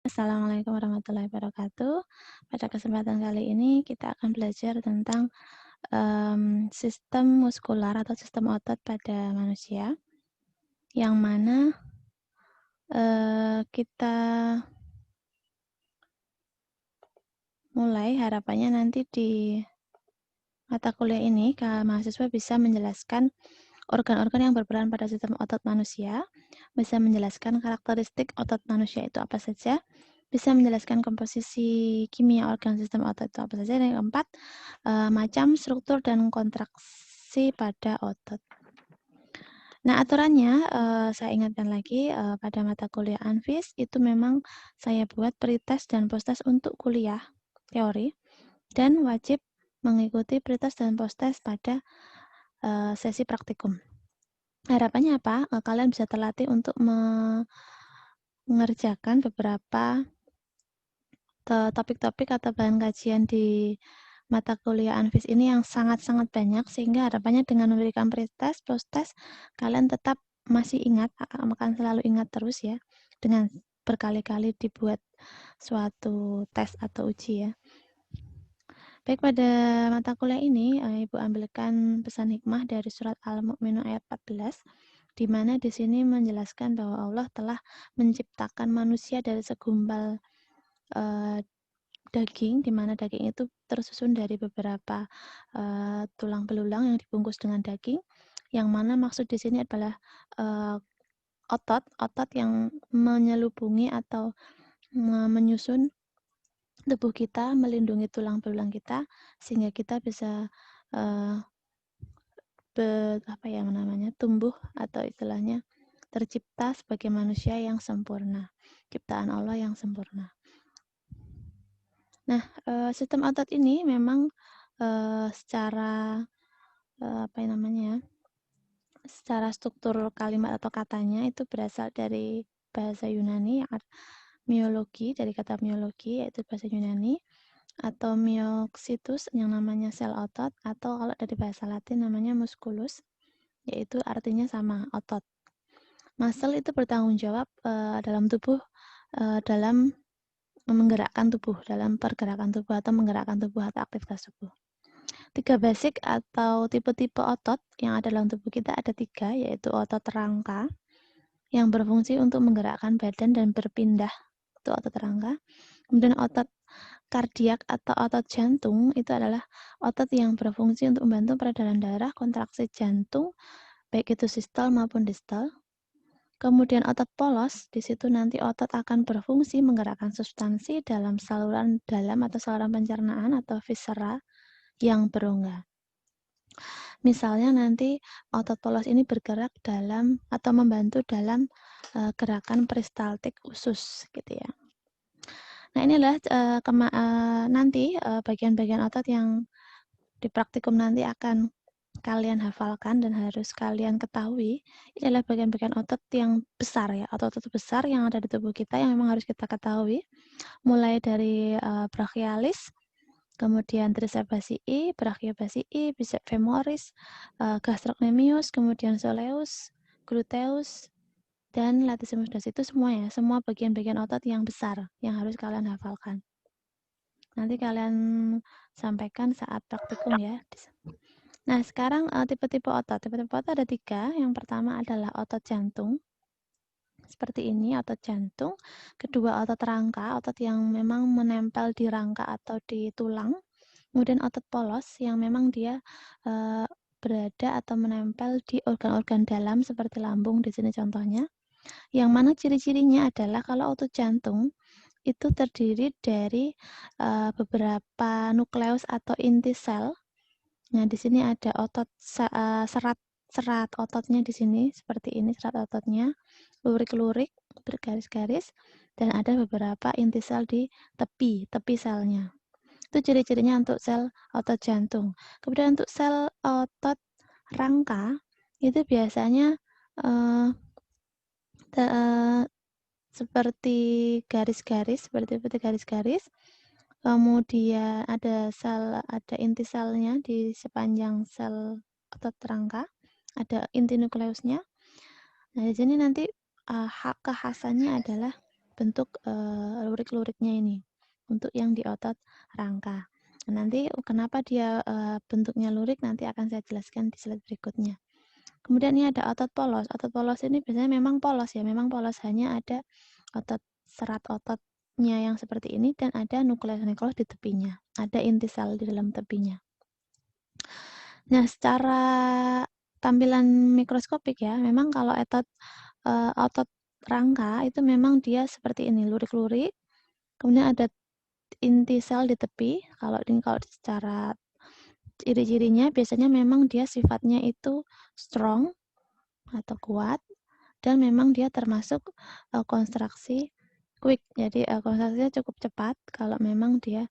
Assalamualaikum warahmatullahi wabarakatuh. Pada kesempatan kali ini kita akan belajar tentang sistem muskular atau sistem otot pada manusia, yang mana kita mulai harapannya nanti di mata kuliah ini mahasiswa bisa menjelaskan organ-organ yang berperan pada sistem otot manusia, bisa menjelaskan karakteristik otot manusia itu apa saja, bisa menjelaskan komposisi kimia organ sistem otot itu apa saja, dan yang keempat, macam, struktur, dan kontraksi pada otot. Nah, aturannya saya ingatkan lagi, pada mata kuliah Anfis itu memang saya buat pretest dan posttest untuk kuliah teori, dan wajib mengikuti pretest dan posttest pada sesi praktikum. Harapannya apa? Kalian bisa terlatih untuk mengerjakan beberapa topik-topik atau bahan kajian di mata kuliah Anfis ini yang sangat-sangat banyak, sehingga harapannya dengan memberikan pretest, posttest, kalian tetap masih ingat, akan selalu ingat terus ya, dengan berkali-kali dibuat suatu tes atau uji ya. Baik, pada mata kuliah ini, Ibu ambilkan pesan hikmah dari surat Al-Mu'minun ayat 14, di mana di sini menjelaskan bahwa Allah telah menciptakan manusia dari segumpal daging, di mana daging itu tersusun dari beberapa tulang belulang yang dibungkus dengan daging, yang mana maksud di sini adalah otot yang menyelubungi atau menyusun tubuh kita, melindungi tulang belulang kita, sehingga kita bisa tumbuh atau istilahnya tercipta sebagai manusia yang sempurna, ciptaan Allah yang sempurna. Nah, sistem otot ini memang secara secara struktur kalimat atau katanya itu berasal dari bahasa Yunani yang miologi, dari kata miologi yaitu bahasa Yunani, atau myoxitus yang namanya sel otot, atau kalau dari bahasa Latin namanya musculus, yaitu artinya sama, otot. Muscle itu bertanggung jawab dalam tubuh dalam menggerakkan tubuh, dalam pergerakan tubuh atau menggerakkan tubuh atau aktivitas tubuh. 3 basic atau tipe-tipe otot yang ada dalam tubuh kita ada 3, yaitu otot rangka yang berfungsi untuk menggerakkan badan dan berpindah, itu otot rangka. Kemudian otot kardiak atau otot jantung itu adalah otot yang berfungsi untuk membantu peredaran darah, kontraksi jantung, baik itu sistol maupun distal. Kemudian otot polos, di situ nanti otot akan berfungsi menggerakkan substansi dalam saluran dalam atau saluran pencernaan atau viscera yang berongga. Misalnya nanti otot polos ini bergerak dalam atau membantu dalam gerakan peristaltik usus gitu ya. Nah, ini adalah nanti bagian-bagian otot yang di praktikum nanti akan kalian hafalkan dan harus kalian ketahui. Ini adalah bagian-bagian otot yang besar ya, otot-otot besar yang ada di tubuh kita yang memang harus kita ketahui. Mulai dari brachialis, kemudian triceps brachii, brachio brachii, biceps femoris, gastrocnemius, kemudian soleus, gluteus, dan latissimus dorsi, itu semua ya, semua bagian-bagian otot yang besar yang harus kalian hafalkan. Nanti kalian sampaikan saat praktikum ya. Nah, sekarang tipe-tipe otot. Tipe-tipe otot ada 3. Yang pertama adalah otot jantung. Seperti ini, otot jantung. Kedua, otot rangka, otot yang memang menempel di rangka atau di tulang. Kemudian otot polos yang memang dia berada atau menempel di organ-organ dalam seperti lambung di sini contohnya. Yang mana ciri-cirinya adalah kalau otot jantung itu terdiri dari beberapa nukleus atau inti sel. Nah, di sini ada otot serat ototnya di sini seperti ini, serat ototnya, lurik-lurik bergaris-garis, dan ada beberapa inti sel di tepi selnya. Itu ciri-cirinya untuk sel otot jantung. Kemudian untuk sel otot rangka itu biasanya seperti garis-garis, kemudian ada inti selnya di sepanjang sel otot rangka, ada inti nukleusnya. Nah, di sini nanti kekhasannya adalah bentuk lurik-luriknya ini untuk yang di otot rangka. Nanti kenapa dia bentuknya lurik nanti akan saya jelaskan di slide berikutnya. Kemudian ini ada otot polos. Otot polos ini biasanya memang polos ya, memang polos, hanya ada otot serat ototnya yang seperti ini dan ada nukleus-nukleus di tepinya, ada inti sel di dalam tepinya. Nah, secara tampilan mikroskopik ya, memang kalau otot rangka itu memang dia seperti ini, lurik-lurik. Kemudian ada inti sel di tepi. Kalau secara ciri-cirinya biasanya memang dia sifatnya itu strong atau kuat, dan memang dia termasuk konstruksi quick. Jadi konstruksinya cukup cepat kalau memang dia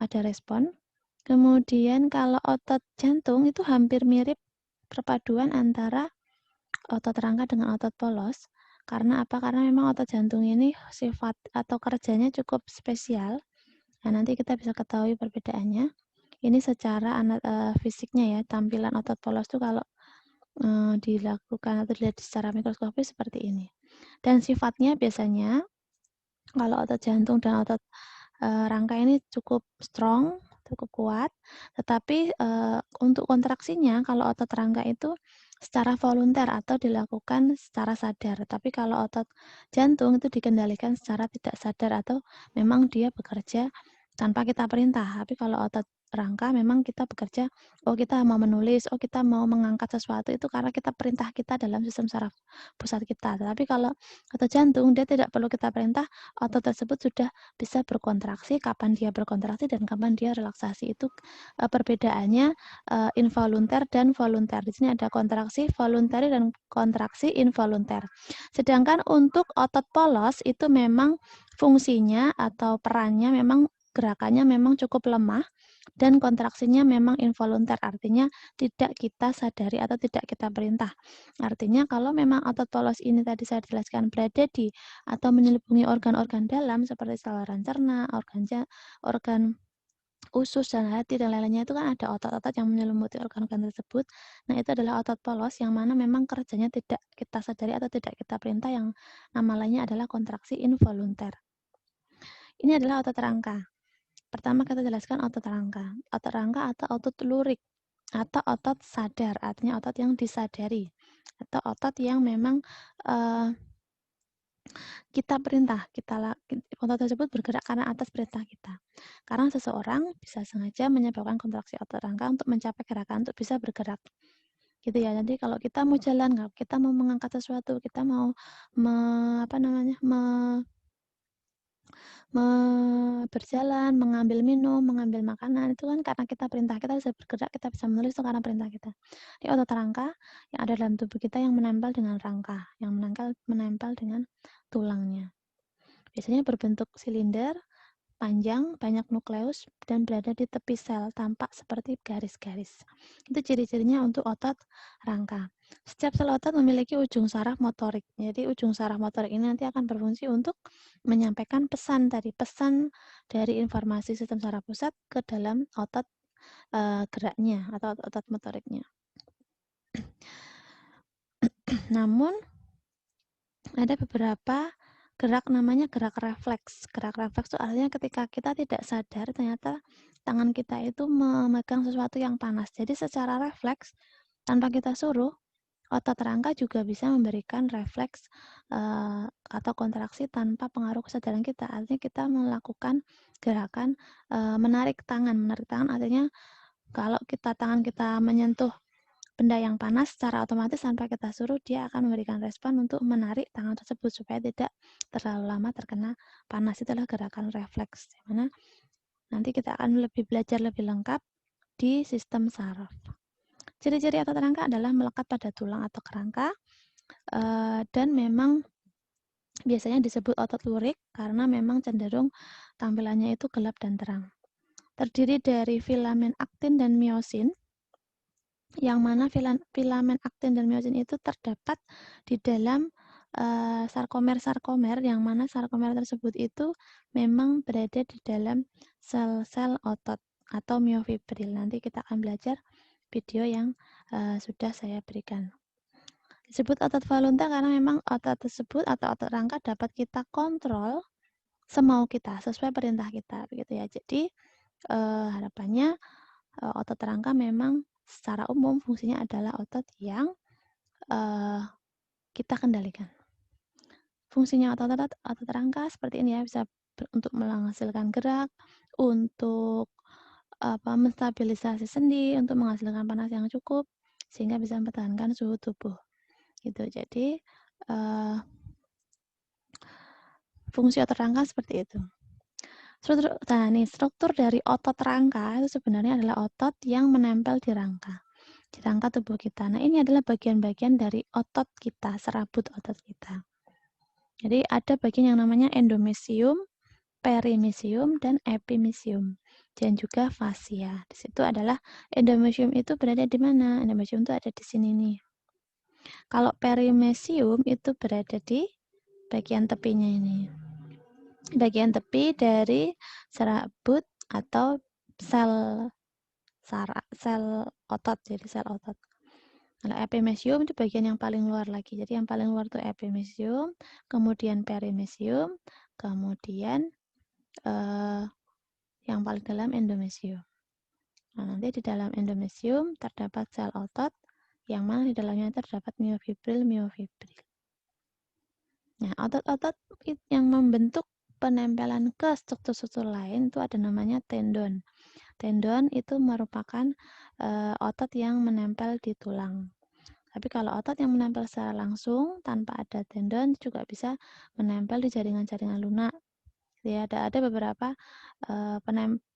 ada respon. Kemudian kalau otot jantung itu hampir mirip perpaduan antara otot rangka dengan otot polos. Karena apa? Karena memang otot jantung ini sifat atau kerjanya cukup spesial. Nah, nanti kita bisa ketahui perbedaannya. Ini secara fisiknya ya, tampilan otot polos itu kalau dilakukan atau dilihat secara mikroskopis seperti ini. Dan sifatnya biasanya kalau otot jantung dan otot rangka ini cukup strong, cukup kuat, tetapi untuk kontraksinya kalau otot rangka itu secara volunter atau dilakukan secara sadar. Tapi kalau otot jantung itu dikendalikan secara tidak sadar atau memang dia bekerja tanpa kita perintah. Tapi kalau otot rangka memang kita bekerja, oh kita mau menulis, oh kita mau mengangkat sesuatu itu karena kita perintah kita dalam sistem saraf pusat kita. Tapi kalau otot jantung dia tidak perlu kita perintah, otot tersebut sudah bisa berkontraksi, kapan dia berkontraksi dan kapan dia relaksasi. Itu perbedaannya involunter dan volunter. Di sini ada kontraksi volunter dan kontraksi involunter. Sedangkan untuk otot polos itu memang fungsinya atau perannya memang gerakannya memang cukup lemah dan kontraksinya memang involunter, artinya tidak kita sadari atau tidak kita perintah. Artinya kalau memang otot polos ini tadi saya jelaskan berada di atau menyelubungi organ-organ dalam seperti saluran cerna, organ usus dan hati dan lain-lainnya, itu kan ada otot-otot yang menyelimuti organ-organ tersebut. Nah, itu adalah otot polos yang mana memang kerjanya tidak kita sadari atau tidak kita perintah, yang nama lainnya adalah kontraksi involunter. Ini adalah otot rangka. Pertama kita jelaskan otot rangka. Otot rangka atau otot lurik atau otot sadar, artinya otot yang disadari atau otot yang memang kita perintah, otot tersebut bergerak karena atas perintah kita. Karena seseorang bisa sengaja menyebabkan kontraksi otot rangka untuk mencapai gerakan untuk bisa bergerak. Gitu ya. Jadi kalau kita mau jalan, kita mau mengangkat sesuatu, kita mau berjalan, mengambil minum, mengambil makanan, itu kan karena kita perintah, kita bisa bergerak, kita bisa menulis itu karena perintah kita. Di otot rangka yang ada dalam tubuh kita yang menempel dengan rangka, yang menempel dengan tulangnya. Biasanya berbentuk silinder, panjang, banyak nukleus, dan berada di tepi sel, tampak seperti garis-garis. Itu ciri-cirinya untuk otot rangka. Setiap sel otot memiliki ujung saraf motorik. Jadi ujung saraf motorik ini nanti akan berfungsi untuk menyampaikan pesan dari informasi sistem saraf pusat ke dalam otot geraknya atau otot motoriknya. Namun ada beberapa gerak namanya gerak refleks. Gerak refleks itu artinya ketika kita tidak sadar ternyata tangan kita itu memegang sesuatu yang panas. Jadi secara refleks tanpa kita suruh, otot rangka juga bisa memberikan refleks atau kontraksi tanpa pengaruh kesadaran kita. Artinya kita melakukan gerakan menarik tangan. Menarik tangan artinya kalau tangan kita menyentuh benda yang panas, secara otomatis tanpa kita suruh dia akan memberikan respon untuk menarik tangan tersebut supaya tidak terlalu lama terkena panas. Itulah gerakan refleks, di mana nanti kita akan belajar lebih lengkap di sistem saraf. Ciri-ciri otot rangka adalah melekat pada tulang atau kerangka, dan memang biasanya disebut otot lurik karena memang cenderung tampilannya itu gelap dan terang. Terdiri dari filamen aktin dan miosin, yang mana filamen aktin dan miosin itu terdapat di dalam sarkomer-sarkomer, yang mana sarkomer tersebut itu memang berada di dalam sel-sel otot atau miofibril. Nanti kita akan belajar video yang sudah saya berikan. Disebut otot volunta karena memang otot tersebut atau otot rangka dapat kita kontrol semau kita, sesuai perintah kita, begitu ya. Jadi, harapannya, otot rangka memang secara umum fungsinya adalah otot yang, eee, kita kendalikan. Fungsinya otot rangka seperti ini ya, bisa untuk menghasilkan gerak, untuk menstabilisasi sendi, untuk menghasilkan panas yang cukup, sehingga bisa mempertahankan suhu tubuh, gitu. Jadi, fungsi otot rangka seperti itu. Struktur dari otot rangka itu sebenarnya adalah otot yang menempel di rangka tubuh kita. Nah, ini adalah bagian-bagian dari otot kita, serabut otot kita. Jadi ada bagian yang namanya endomesium, perimesium, dan epimesium, dan juga fascia. Di situ adalah endomesium itu berada di mana? Endomesium itu ada di sini nih. Kalau perimesium itu berada di bagian tepinya ini. Bagian tepi dari serabut atau sel otot, jadi sel otot. Kalau epimesium itu bagian yang paling luar lagi. Jadi yang paling luar itu epimesium, kemudian perimesium, kemudian yang paling dalam endomesium. Nah, nanti di dalam endomesium terdapat sel otot, yang mana di dalamnya terdapat miofibril. Nah, otot-otot yang membentuk penempelan ke struktur-struktur lain itu ada namanya tendon. Tendon itu merupakan otot yang menempel di tulang. Tapi kalau otot yang menempel secara langsung tanpa ada tendon juga bisa menempel di jaringan-jaringan lunak. Ya, ada beberapa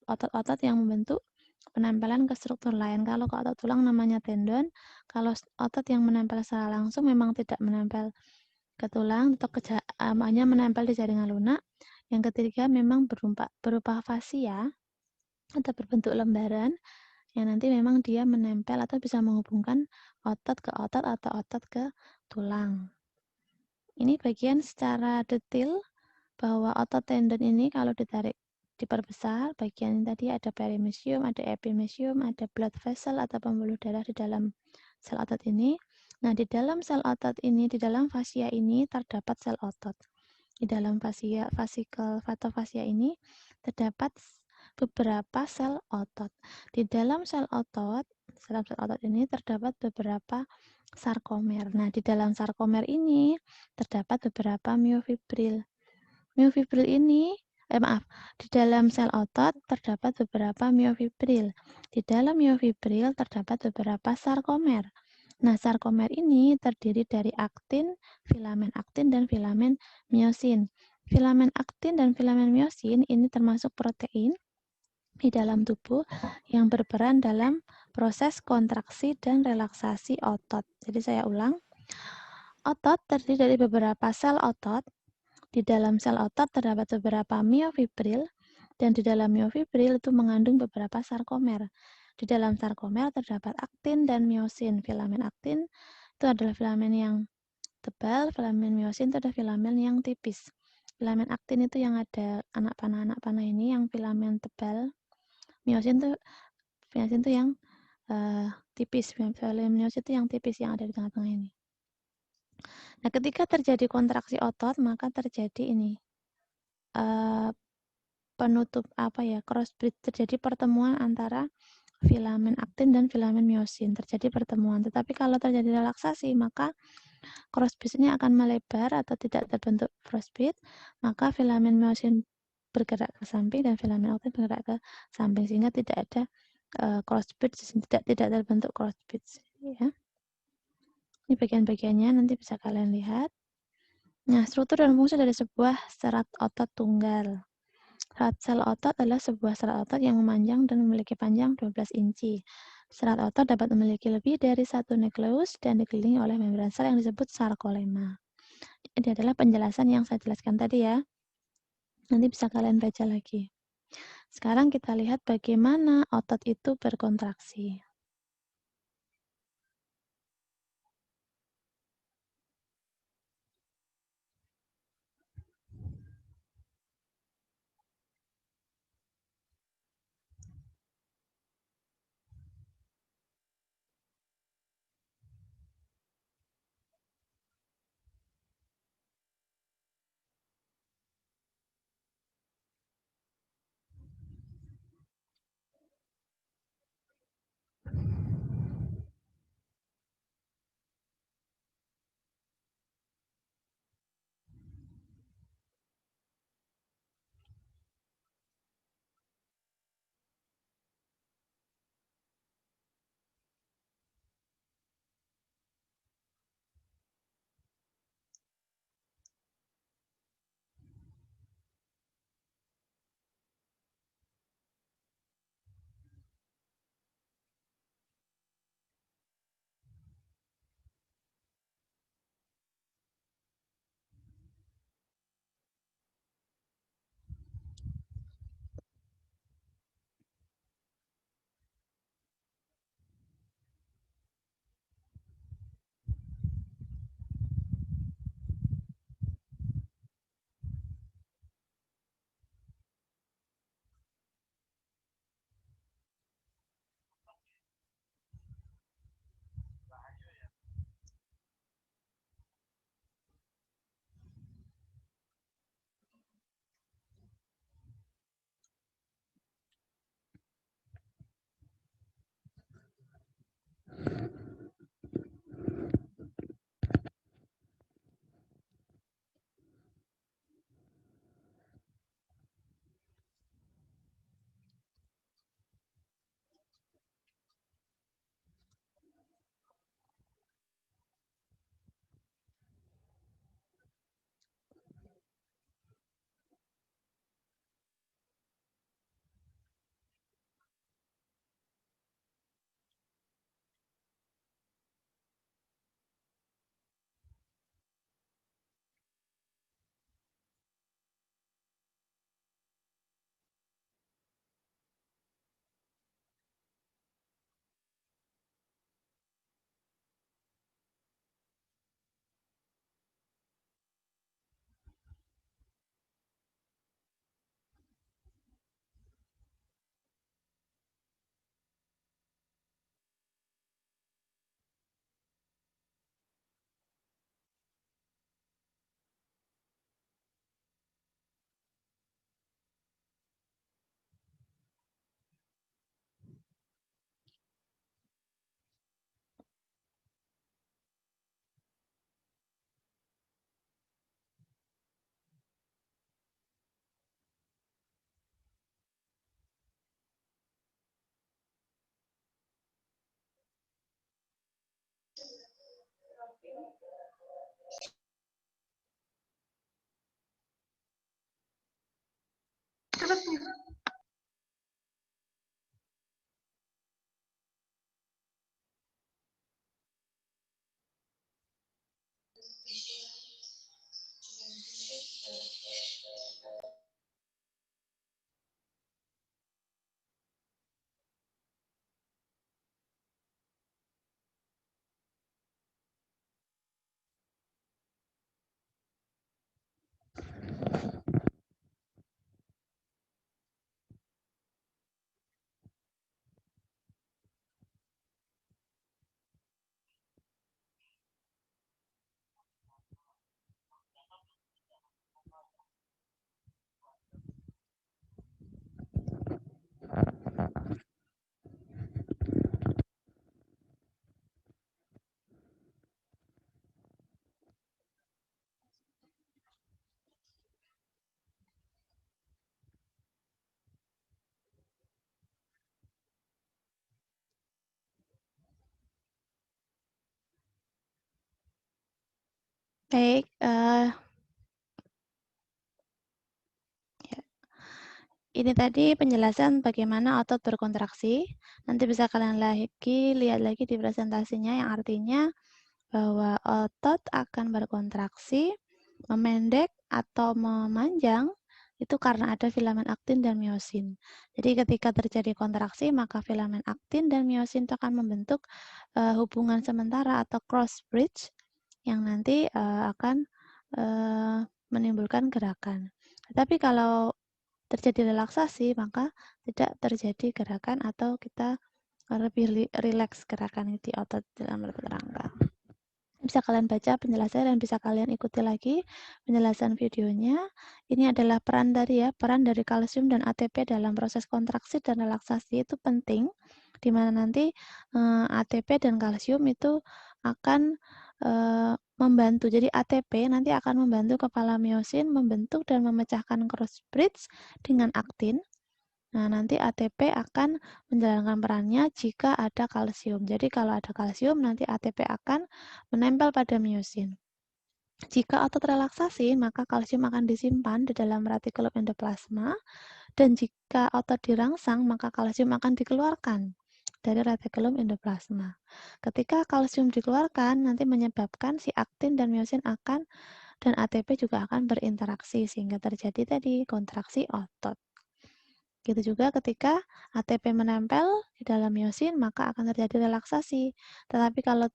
otot-otot yang membentuk penempelan ke struktur lain. Kalau ke otot tulang namanya tendon, kalau otot yang menempel secara langsung memang tidak menempel ke tulang atau hanya menempel di jaringan lunak. Yang ketiga memang berupa fascia atau berbentuk lembaran yang nanti memang dia menempel atau bisa menghubungkan otot ke otot atau otot ke tulang. Ini bagian secara detail bahwa otot tendon ini kalau ditarik diperbesar, bagian tadi ada perimesium, ada epimesium, ada blood vessel atau pembuluh darah di dalam sel otot ini. Nah, di dalam sel otot ini, di dalam fascia ini terdapat sel otot. Di dalam vasikel vatofascia ini terdapat beberapa sel otot. Di dalam sel otot ini terdapat beberapa sarkomer. Nah, di dalam sarkomer ini terdapat beberapa miofibril. Miofibril ini, di dalam sel otot terdapat beberapa miofibril. Di dalam miofibril terdapat beberapa sarkomer. Nah, sarkomer ini terdiri dari aktin, dan filamen miosin. Filamen aktin dan filamen miosin ini termasuk protein di dalam tubuh yang berperan dalam proses kontraksi dan relaksasi otot. Jadi saya ulang, otot terdiri dari beberapa sel otot. Di dalam sel otot terdapat beberapa miofibril, dan di dalam miofibril itu mengandung beberapa sarkomer. Di dalam sarkomer terdapat aktin dan miosin. Filamen aktin itu adalah filamen yang tebal, filamen miosin itu adalah filamen yang tipis. Filamen aktin itu yang ada anak panah ini, yang filamen tebal. Miosin itu yang tipis. Filamen miosin itu yang tipis, yang ada di tengah-tengah ini. Nah, ketika terjadi kontraksi otot, maka terjadi ini penutup crossbridge, terjadi pertemuan antara filamen aktin dan filamen miosin, terjadi pertemuan. Tetapi kalau terjadi relaksasi, maka crossbridge ini akan melebar atau tidak terbentuk crossbridge, maka filamen miosin bergerak ke samping dan filamen aktin bergerak ke samping, sehingga tidak ada crossbridge, tidak terbentuk crossbridge, ya. Ini bagian-bagiannya, nanti bisa kalian lihat. Nah, struktur dan fungsi dari sebuah serat otot tunggal. Serat sel otot adalah sebuah serat otot yang memanjang dan memiliki panjang 12 inci. Serat otot dapat memiliki lebih dari satu nukleus dan dikelilingi oleh membran sel yang disebut sarkolema. Ini adalah penjelasan yang saya jelaskan tadi ya. Nanti bisa kalian baca lagi. Sekarang kita lihat bagaimana otot itu berkontraksi. Baik, ya. Ini tadi penjelasan bagaimana otot berkontraksi. Nanti bisa kalian lihat lagi di presentasinya, yang artinya bahwa otot akan berkontraksi, memendek atau memanjang itu karena ada filamen aktin dan miosin. Jadi ketika terjadi kontraksi, maka filamen aktin dan miosin itu akan membentuk hubungan sementara atau cross bridge yang nanti akan menimbulkan gerakan. Tetapi kalau terjadi relaksasi, maka tidak terjadi gerakan atau kita lebih rileks gerakan di otot dalam rangka. Bisa kalian baca penjelasannya dan bisa kalian ikuti lagi penjelasan videonya. Ini adalah peran dari kalsium dan ATP dalam proses kontraksi dan relaksasi itu penting, di mana nanti ATP dan kalsium itu akan membantu. Jadi ATP nanti akan membantu kepala miosin membentuk dan memecahkan cross bridge dengan aktin. Nah, nanti ATP akan menjalankan perannya jika ada kalsium. Jadi kalau ada kalsium, nanti ATP akan menempel pada miosin. Jika otot relaksasi, maka kalsium akan disimpan di dalam retikulum endoplasma, dan jika otot dirangsang, maka kalsium akan dikeluarkan dari retikulum endoplasma. Ketika kalsium dikeluarkan, nanti menyebabkan si aktin dan miosin dan ATP juga akan berinteraksi, sehingga terjadi tadi kontraksi otot. Gitu juga ketika ATP menempel di dalam miosin, maka akan terjadi relaksasi. Tetapi kalau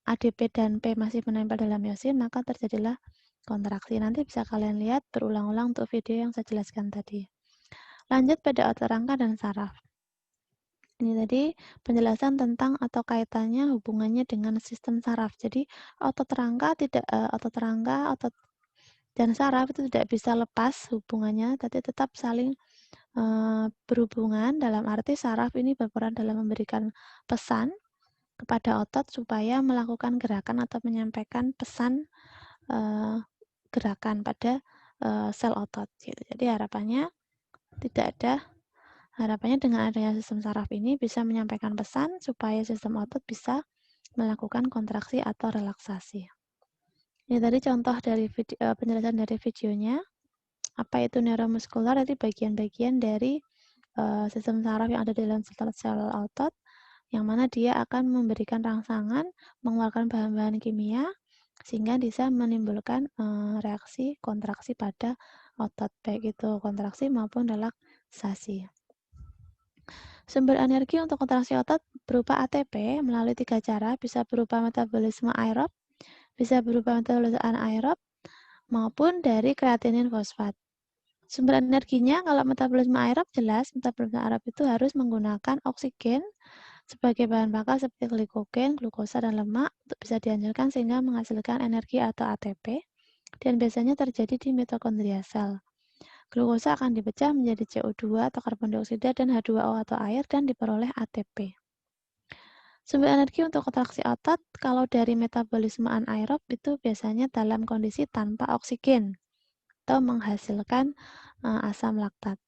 ADP dan P masih menempel dalam miosin, maka terjadilah kontraksi. Nanti bisa kalian lihat berulang-ulang untuk video yang saya jelaskan tadi. Lanjut pada otot rangka dan saraf. Ini tadi penjelasan tentang atau kaitannya hubungannya dengan sistem saraf. Jadi otot rangka dan saraf itu tidak bisa lepas hubungannya, tapi tetap saling berhubungan. Dalam arti saraf ini berperan dalam memberikan pesan kepada otot supaya melakukan gerakan atau menyampaikan pesan gerakan pada sel otot gitu. Jadi harapannya dengan adanya sistem saraf ini bisa menyampaikan pesan supaya sistem otot bisa melakukan kontraksi atau relaksasi. Ini tadi contoh dari penjelasan dari videonya. Apa itu neuromuskular? Jadi bagian-bagian dari sistem saraf yang ada di dalam sel otot, yang mana dia akan memberikan rangsangan, mengeluarkan bahan-bahan kimia, sehingga bisa menimbulkan reaksi kontraksi pada otot, baik itu kontraksi maupun relaksasi. Sumber energi untuk kontraksi otot berupa ATP melalui 3 cara, bisa berupa metabolisme aerob, bisa berupa metabolisme anaerob, maupun dari kreatinin fosfat. Sumber energinya kalau metabolisme aerob jelas, metabolisme aerob itu harus menggunakan oksigen sebagai bahan bakar seperti glikogen, glukosa, dan lemak untuk bisa dihasilkan sehingga menghasilkan energi atau ATP, dan biasanya terjadi di mitokondria sel. Glukosa akan dipecah menjadi CO2 atau karbon dioksida dan H2O atau air dan diperoleh ATP. Sumber energi untuk kontraksi otot kalau dari metabolisme anaerob itu biasanya dalam kondisi tanpa oksigen atau menghasilkan asam laktat.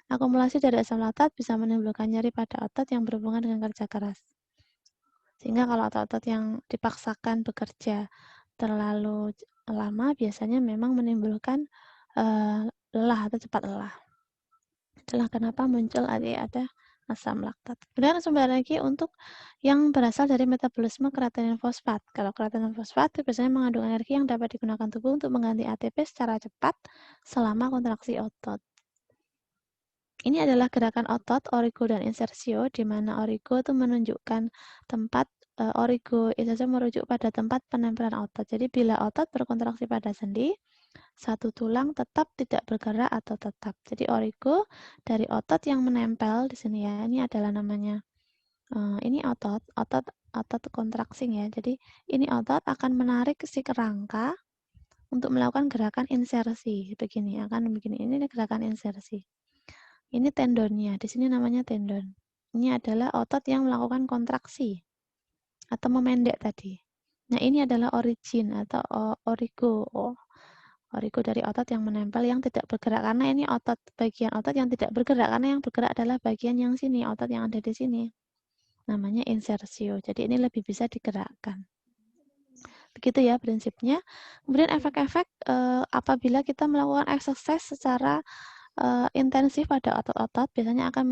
Akumulasi dari asam laktat bisa menimbulkan nyeri pada otot yang berhubungan dengan kerja keras. Sehingga kalau otot-otot yang dipaksakan bekerja terlalu lama biasanya memang menimbulkan lelah atau cepat lelah. Itulah kenapa muncul ada asam laktat. Kemudian sumber energi untuk yang berasal dari metabolisme kreatinin fosfat. Kalau kreatinin fosfat itu biasanya mengandung energi yang dapat digunakan tubuh untuk mengganti ATP secara cepat selama kontraksi otot. Ini adalah gerakan otot, origo dan insersio, di mana origo itu menunjukkan tempat, origo insersio merujuk pada tempat penempelan otot. Jadi bila otot berkontraksi pada sendi, satu tulang tetap tidak bergerak atau tetap. Jadi origo dari otot yang menempel di sini ya. Ini adalah namanya ini otot kontraksing ya. Jadi ini otot akan menarik si kerangka untuk melakukan gerakan insersi. Begini, akan begini. Ini gerakan insersi. Ini tendonnya. Di sini namanya tendon. Ini adalah otot yang melakukan kontraksi atau memendek tadi. Nah, ini adalah origin atau origo. Origo dari otot yang menempel yang tidak bergerak, karena ini bagian otot yang tidak bergerak, karena yang bergerak adalah bagian yang sini, otot yang ada di sini. Namanya insersio. Jadi ini lebih bisa digerakkan. Begitu ya prinsipnya. Kemudian efek-efek apabila kita melakukan exercise secara intensif pada otot-otot biasanya akan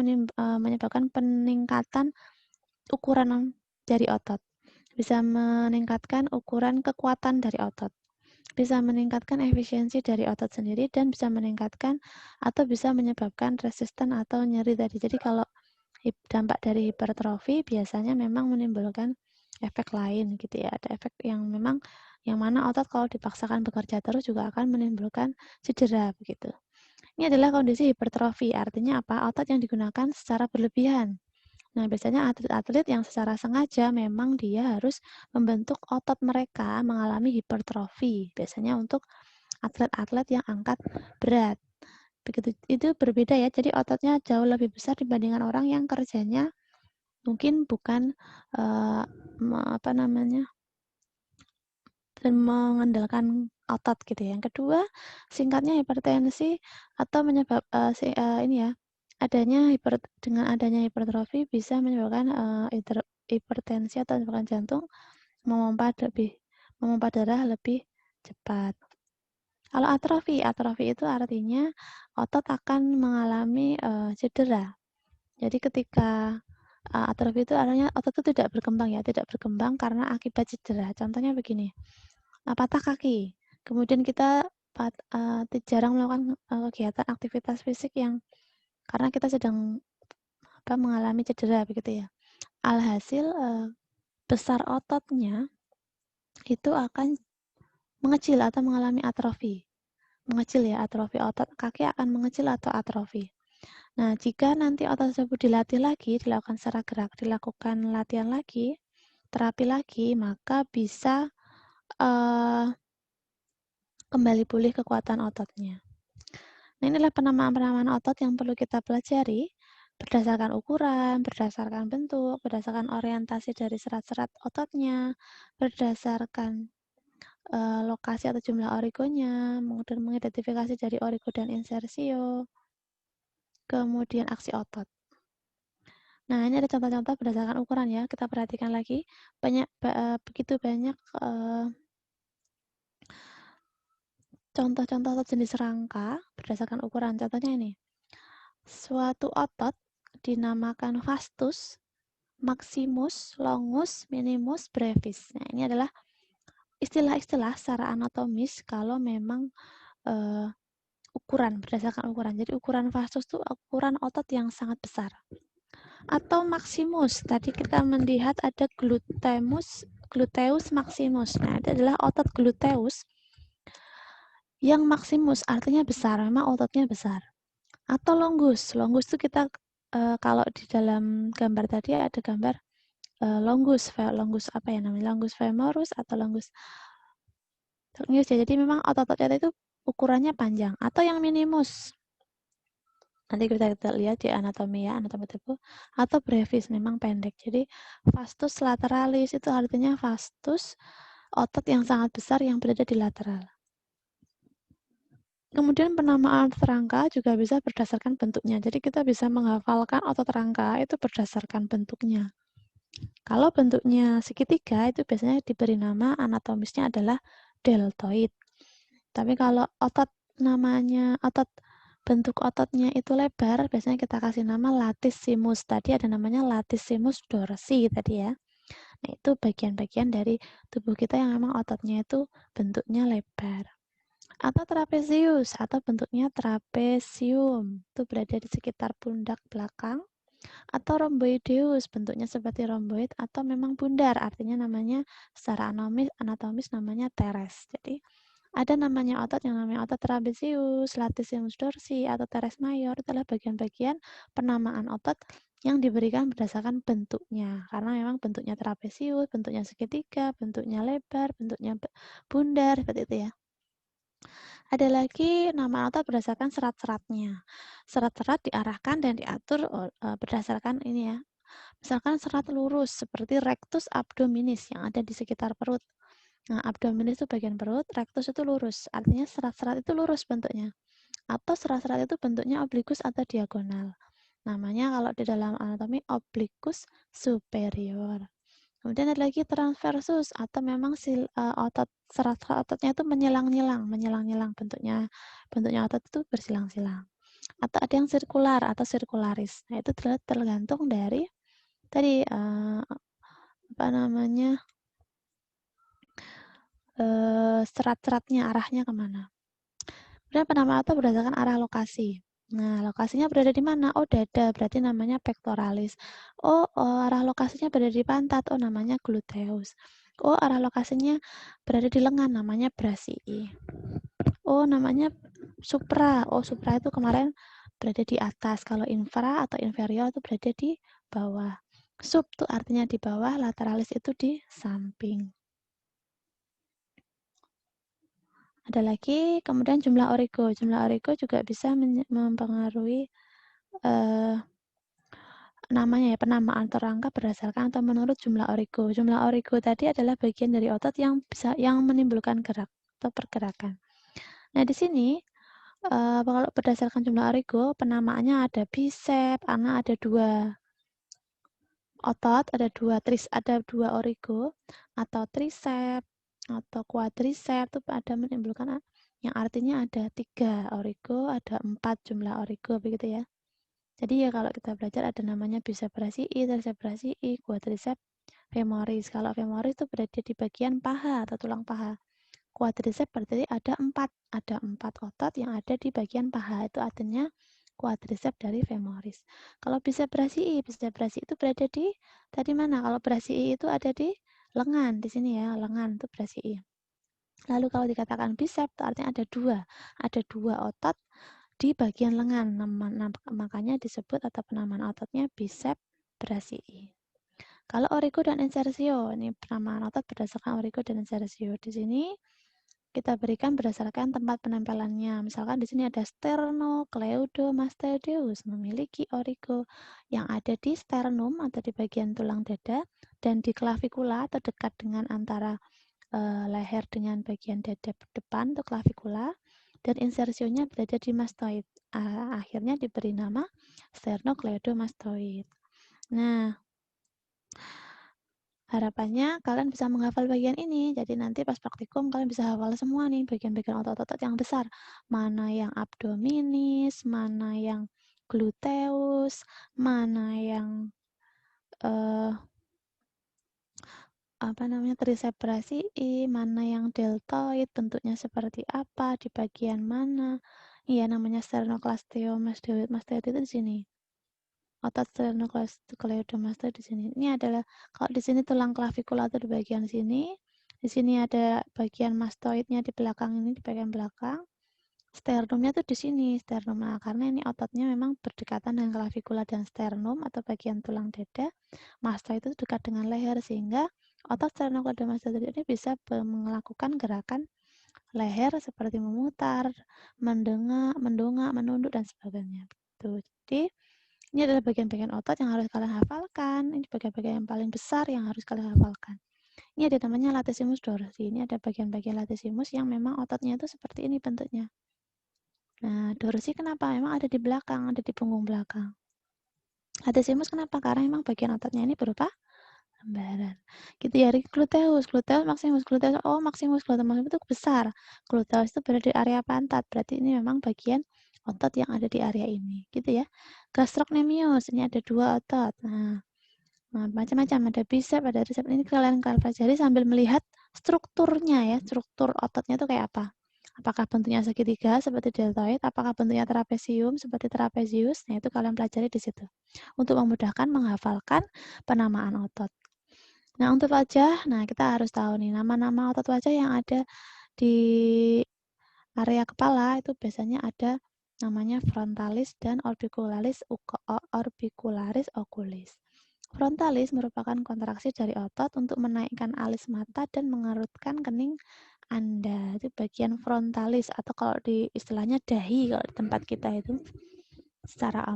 menyebabkan peningkatan ukuran dari otot. Bisa meningkatkan ukuran kekuatan dari otot. Bisa meningkatkan efisiensi dari otot sendiri dan bisa meningkatkan atau bisa menyebabkan resisten atau nyeri tadi. Jadi kalau dampak dari hipertrofi biasanya memang menimbulkan efek lain gitu ya. Ada efek yang memang yang mana otot kalau dipaksakan bekerja terus juga akan menimbulkan cedera begitu. Ini adalah kondisi hipertrofi, artinya apa? Otot yang digunakan secara berlebihan. Nah, biasanya atlet-atlet yang secara sengaja memang dia harus membentuk otot mereka mengalami hipertrofi. Biasanya untuk atlet-atlet yang angkat berat. Begitu itu berbeda ya. Jadi ototnya jauh lebih besar dibandingkan orang yang kerjanya mungkin bukan apa namanya? Dan mengandalkan otot gitu ya. Yang kedua, singkatnya hipertensi atau ini ya, dengan adanya hipertrofi bisa menyebabkan hipertensi atau serangan jantung memompa darah lebih cepat. Kalau atrofi itu artinya otot akan mengalami cedera. Jadi ketika atrofi itu artinya otot itu tidak berkembang ya, tidak berkembang karena akibat cedera. Contohnya begini, patah kaki, kemudian kita jarang melakukan kegiatan aktivitas fisik yang karena kita sedang mengalami cedera begitu ya. Alhasil besar ototnya itu akan mengecil atau mengalami atrofi. Mengecil ya, atrofi otot kaki akan mengecil atau atrofi. Nah, jika nanti otot tersebut dilatih lagi, dilakukan secara gerak, dilakukan latihan lagi, terapi lagi, maka bisa kembali pulih kekuatan ototnya. Nah, inilah penamaan-penamaan otot yang perlu kita pelajari berdasarkan ukuran, berdasarkan bentuk, berdasarkan orientasi dari serat-serat ototnya, berdasarkan lokasi atau jumlah origonya, kemudian mengidentifikasi dari origo dan insersio, kemudian aksi otot. Nah, ini ada contoh-contoh berdasarkan ukuran ya. Kita perhatikan lagi, begitu banyak contoh-contoh otot jenis rangka berdasarkan ukuran. Contohnya ini, suatu otot dinamakan vastus, maximus, longus, minimus, brevis. Nah, ini adalah istilah-istilah secara anatomis kalau memang ukuran, berdasarkan ukuran. Jadi ukuran vastus itu ukuran otot yang sangat besar. Atau maximus, tadi kita melihat ada gluteus maximus. Nah, itu adalah otot gluteus yang maximus, artinya besar, memang ototnya besar. Atau longus itu kita kalau di dalam gambar tadi ada gambar longus apa ya namanya, longus femoris atau longus. Jadi memang otot-ototnya itu ukurannya panjang. Atau yang minimus, nanti kita lihat di anatomi ya, anatomi tubuh. Atau brevis, memang pendek. Jadi vastus lateralis itu artinya vastus otot yang sangat besar yang berada di lateral. Kemudian penamaan otot rangka juga bisa berdasarkan bentuknya. Jadi kita bisa menghafalkan otot rangka itu berdasarkan bentuknya. Kalau bentuknya segitiga itu biasanya diberi nama anatomisnya adalah deltoid. Tapi kalau bentuk ototnya itu lebar, biasanya kita kasih nama latissimus. Tadi ada namanya latissimus dorsi tadi ya. Nah, itu bagian-bagian dari tubuh kita yang memang ototnya itu bentuknya lebar. Atau trapezius, atau bentuknya trapesium. Itu berada di sekitar pundak belakang. Atau rhomboideus, bentuknya seperti rhomboid, atau memang bundar, artinya namanya secara anatomis namanya teres. Jadi ada namanya otot yang namanya otot trapezius, latissimus dorsi, atau teres mayor. Itulah bagian-bagian penamaan otot yang diberikan berdasarkan bentuknya. Karena memang bentuknya trapezius, bentuknya segitiga, bentuknya lebar, bentuknya bundar, seperti itu ya. Ada lagi nama otot berdasarkan serat-seratnya. Serat-serat diarahkan dan diatur berdasarkan ini ya. Misalkan serat lurus seperti rectus abdominis yang ada di sekitar perut. Nah, abdominis itu bagian perut, rectus itu lurus. Artinya serat-serat itu lurus bentuknya. Atau serat-serat itu bentuknya oblikus atau diagonal. Namanya kalau di dalam anatomi oblikus superior. Kemudian ada lagi transversus atau memang otot serat-serat ototnya itu menyilang-nyilang bentuknya. Bentuknya otot itu bersilang-silang. Atau ada yang sirkular atau sirkularis. Nah, itu tergantung dari tadi apa namanya? Serat-seratnya arahnya kemana. Kemudian penamaan otot berdasarkan arah lokasi. Nah, lokasinya berada di mana? Oh, dada, berarti namanya pectoralis. Oh, arah lokasinya berada di pantat. Oh, namanya gluteus. Oh, arah lokasinya berada di lengan, namanya brachii. Oh, namanya supra. Oh, supra itu kemarin berada di atas. Kalau infra atau inferior itu berada di bawah. Sub itu artinya di bawah, lateralis itu di samping. Ada lagi, kemudian jumlah origo. Jumlah origo juga bisa mempengaruhi namanya ya, penamaan terangka berdasarkan atau menurut jumlah origo. Jumlah origo tadi adalah bagian dari otot yang menimbulkan gerak atau pergerakan. Nah, di sini kalau berdasarkan jumlah origo, penamaannya ada bicep, karena ada 2 otot, ada dua origo, atau tricep, atau quadricep, itu ada menimbulkan yang artinya ada 3 origo, ada 4 jumlah origo, begitu ya. Jadi ya kalau kita belajar ada namanya bicep brachii, tricep brachii, quadricep femoris. Kalau femoris itu berada di bagian paha atau tulang paha. Quadricep berarti ada 4 otot yang ada di bagian paha. Itu artinya quadricep dari femoris. Kalau bicep brachii itu berada di tadi mana? Kalau brachii itu ada di lengan, di sini ya, lengan itu brachii. Lalu kalau dikatakan bicep itu artinya ada dua otot di bagian lengan. Makanya disebut atau penamaan ototnya bicep brachii. Kalau origo dan insersio, ini penamaan otot berdasarkan origo dan insersio. Di sini kita berikan berdasarkan tempat penempelannya. Misalkan di sini ada sternocleidomastoideus memiliki origo yang ada di sternum atau di bagian tulang dada dan di clavikula atau dekat dengan antara leher dengan bagian dada depan untuk clavikula. Dan insersionya berada di mastoid. Akhirnya diberi nama sternocleidomastoid. Nah, harapannya kalian bisa menghafal bagian ini. Jadi nanti pas praktikum kalian bisa hafal semua nih bagian-bagian otot-otot yang besar. Mana yang abdominis, mana yang gluteus, mana yang tricep brachii, mana yang deltoid, bentuknya seperti apa, di bagian mana. Iya, namanya sternocleidomastoid itu di sini. Otot sternocleidomastoid di sini. Ini adalah kalau di sini tulang clavicular di bagian sini. Di sini ada bagian mastoidnya di belakang ini, di bagian belakang. Sternumnya tuh di sini, sternum. Nah, karena ini ototnya memang berdekatan dengan clavicular dan sternum atau bagian tulang dada. Mastoid itu dekat dengan leher sehingga otot sternocleidomastoid ini bisa melakukan gerakan leher seperti memutar, mendongak, menunduk dan sebagainya. Tuh. Jadi ini adalah bagian-bagian otot yang harus kalian hafalkan. Ini bagian-bagian yang paling besar yang harus kalian hafalkan. Ini ada namanya latissimus dorsi. Ini ada bagian-bagian latissimus yang memang ototnya itu seperti ini bentuknya. Nah, dorsi kenapa? Memang ada di belakang, ada di punggung belakang. Latissimus kenapa? Karena memang bagian ototnya ini berupa lembaran. Gitu ya, gluteus, maximus, gluteus. Oh, maximus itu besar. Gluteus itu berada di area pantat. Berarti ini memang bagian otot yang ada di area ini. Gitu ya. Gastrocnemius, ini ada 2 otot. Nah, macam-macam. Ada bicep, ada tricep. Ini kalian pelajari sambil melihat strukturnya ya. Struktur ototnya itu kayak apa. Apakah bentuknya segitiga seperti deltoid, apakah bentuknya trapesium seperti trapezius. Nah, itu kalian pelajari di situ. Untuk memudahkan menghafalkan penamaan otot. Nah, untuk wajah, kita harus tahu nih nama-nama otot wajah yang ada di area kepala itu biasanya ada namanya frontalis dan orbicularis oculis. Frontalis merupakan kontraksi dari otot untuk menaikkan alis mata dan mengerutkan kening Anda. Itu bagian frontalis atau kalau di istilahnya dahi kalau di tempat kita itu secara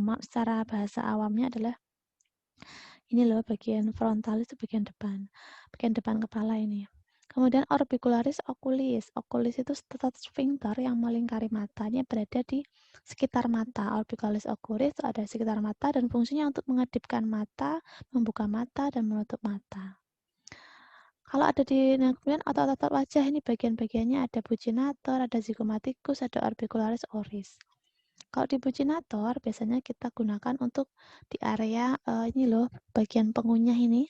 bahasa awamnya adalah ini loh bagian frontalis itu bagian depan kepala ini. Kemudian orbicularis oculis. Oculis itu otot sphincter yang melingkari matanya berada di sekitar mata. Orbicularis oculis itu ada di sekitar mata dan fungsinya untuk mengedipkan mata, membuka mata, dan menutup mata. Kalau ada nah kemudian otot-otot wajah ini bagian-bagiannya ada buccinator, ada zygomaticus, ada orbicularis oris. Kalau di buccinator biasanya kita gunakan untuk di area ini loh, bagian pengunyah ini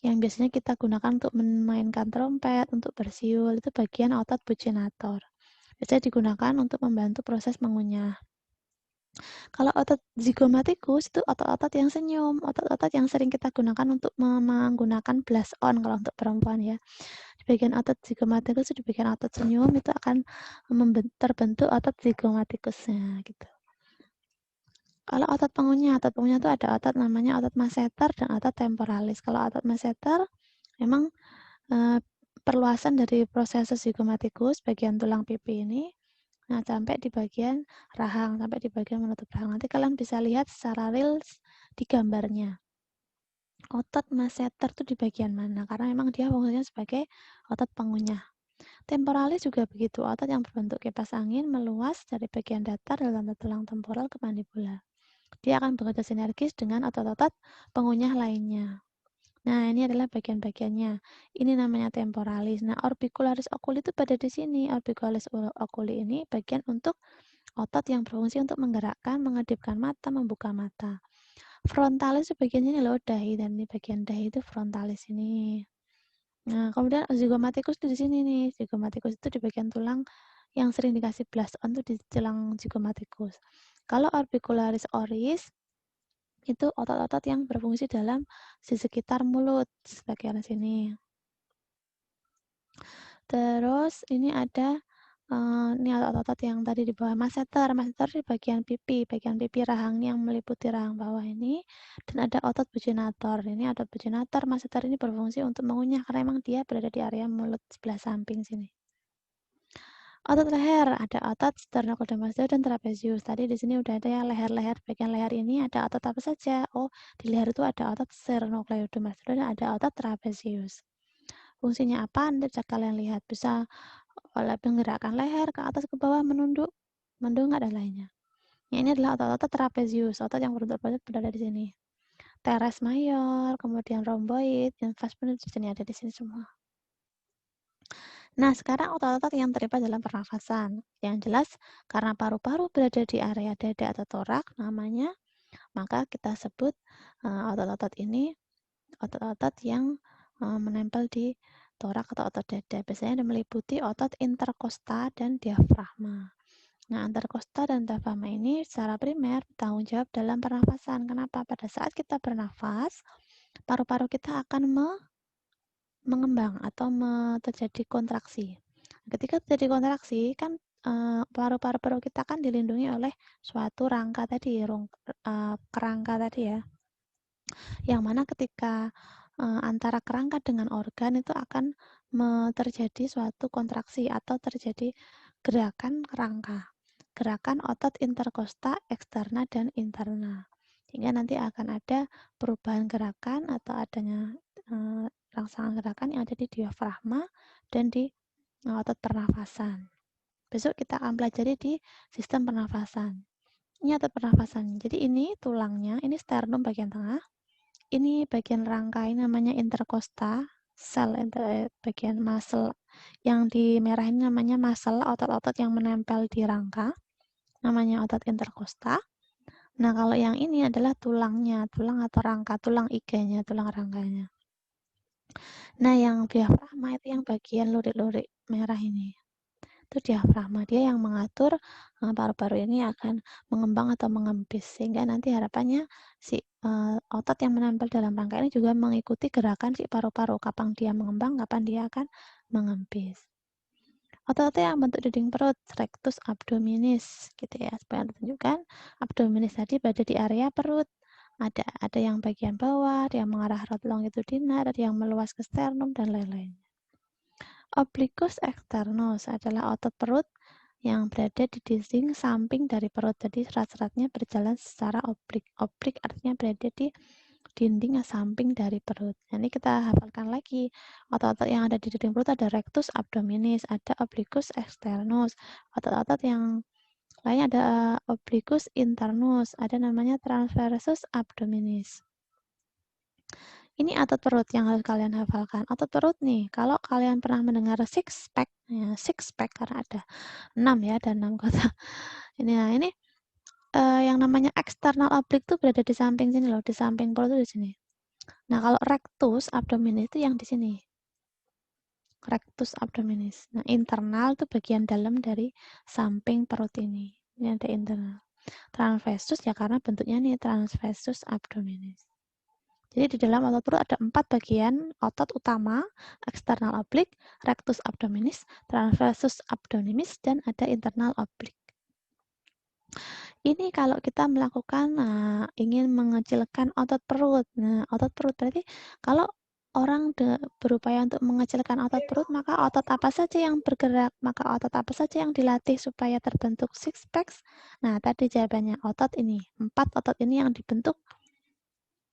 yang biasanya kita gunakan untuk memainkan trompet, untuk bersiul, itu bagian otot buccinator. Biasanya digunakan untuk membantu proses mengunyah. Kalau otot zygomaticus itu otot-otot yang senyum, otot-otot yang sering kita gunakan untuk menggunakan blush on kalau untuk perempuan ya. Di bagian otot zygomaticus, di bagian otot senyum itu akan terbentuk otot zygomaticusnya gitu. Kalau otot pengunyah itu ada otot namanya otot masseter dan otot temporalis. Kalau otot masseter memang perluasan dari proses zygomaticus bagian tulang pipi ini. Nah, sampai di bagian rahang, sampai di bagian menutup rahang. Nanti kalian bisa lihat secara real di gambarnya. Otot masseter itu di bagian mana? Karena memang dia fungsinya sebagai otot pengunyah. Temporalis juga begitu, otot yang berbentuk kipas angin meluas dari bagian datar dalam tulang temporal ke mandibula. Dia akan bekerja sinergis dengan otot-otot pengunyah lainnya. Nah, ini adalah bagian-bagiannya. Ini namanya temporalis. Nah, orbicularis oculi itu pada di sini. Orbicularis oculi ini bagian untuk otot yang berfungsi untuk menggerakkan, mengedipkan mata, membuka mata. Frontalis itu bagian ini loh, dahi, dan ini bagian dahi itu frontalis ini. Nah, kemudian zygomaticus itu di sini nih. Zygomaticus itu di bagian tulang yang sering dikasih blush on tuh di tulang zygomaticus. Kalau orbicularis oris itu otot-otot yang berfungsi dalam di sekitar mulut bagian sini. Terus ini ada ini otot-otot yang tadi di bawah masseter. Masseter di bagian pipi rahang yang meliputi rahang bawah ini. Dan ada otot buccinator. Ini otot buccinator, masseter ini berfungsi untuk mengunyah karena memang dia berada di area mulut sebelah samping sini. Otot leher, ada otot sternocleidomastoid dan trapezius. Tadi di sini udah ada ya leher-leher. Bagian leher ini ada otot apa saja? Oh, di leher itu ada otot sternocleidomastoid dan ada otot trapezius. Fungsinya apa? Nanti bisa kalian lihat. Bisa oleh menggerakkan leher ke atas ke bawah, menunduk, mendongak dan lainnya. Ya, ini adalah otot-otot trapezius, otot yang berbentuk berada di sini. Teres mayor, kemudian rhomboid, dan vas di sini ada di sini semua. Nah, sekarang otot-otot yang terlibat dalam pernafasan. Yang jelas, karena paru-paru berada di area dada atau torak namanya, maka kita sebut otot-otot ini otot-otot yang menempel di torak atau otot dada. Biasanya meliputi otot interkosta dan diafragma. Nah, interkosta dan diafragma ini secara primer bertanggung jawab dalam pernafasan. Kenapa? Pada saat kita bernafas, paru-paru kita akan mengembang atau terjadi kontraksi. Ketika terjadi kontraksi, kan paru-paru kita kan dilindungi oleh suatu rangka tadi, kerangka tadi ya. Yang mana ketika antara kerangka dengan organ itu akan terjadi suatu kontraksi atau terjadi gerakan rangka. Gerakan otot interkosta eksterna dan interna. Sehingga nanti akan ada perubahan gerakan atau adanya rangsangan gerakan yang ada di diafragma dan di otot pernafasan. Besok kita akan pelajari di sistem pernafasan. Ini otot pernafasan. Jadi ini tulangnya, ini sternum bagian tengah. Ini bagian rangka, ini namanya interkosta, bagian muscle. Yang di merah ini namanya muscle, otot-otot yang menempel di rangka. Namanya otot interkosta. Nah, kalau yang ini adalah tulangnya, tulang atau rangka, tulang iganya, tulang rangkanya. Nah, yang diafragma itu yang bagian lurik-lurik merah ini. Itu diafragma, dia yang mengatur paru-paru ini akan mengembang atau mengempis. Sehingga nanti harapannya si otot yang menempel dalam rangka ini juga mengikuti gerakan si paru-paru. Kapan dia mengembang, kapan dia akan mengempis. Otot-otot yang bentuk dinding perut, rectus abdominis, gitu ya. Supaya tunjukkan abdominis tadi berada di area perut. Ada yang bagian bawah, ada yang mengarah rot longitudinal, ada yang meluas ke sternum, dan lain-lain. Obliquus externus adalah otot perut yang berada di dinding samping dari perut. Jadi serat-seratnya berjalan secara oblik. Oblik artinya berada di dinding samping dari perut. Ini kita hafalkan lagi. Otot-otot yang ada di dinding perut ada rectus abdominis, ada obliquus externus. Otot-otot yang lain ada obliquus internus, ada namanya transversus abdominis. Ini otot perut yang harus kalian hafalkan. Otot perut nih, kalau kalian pernah mendengar six pack, ya, six pack karena ada 6 ya, ada 6 kata. Ini yang namanya external oblique tuh berada di samping sini loh, di samping perut tuh di sini. Nah, kalau rectus abdominis itu yang di sini. Rectus abdominis. Nah, internal tuh bagian dalam dari samping perut ini. Ini ada internal. Transversus ya karena bentuknya nih transversus abdominis. Jadi di dalam otot perut ada 4 bagian otot utama, external oblique, rectus abdominis, transversus abdominis, dan ada internal oblique. Ini kalau kita melakukan ingin mengecilkan otot perut. Nah, otot perut berarti kalau orang berupaya untuk mengecilkan otot perut, maka otot apa saja yang bergerak, maka otot apa saja yang dilatih supaya terbentuk six packs. Nah, tadi jawabannya otot ini. 4 otot ini yang dibentuk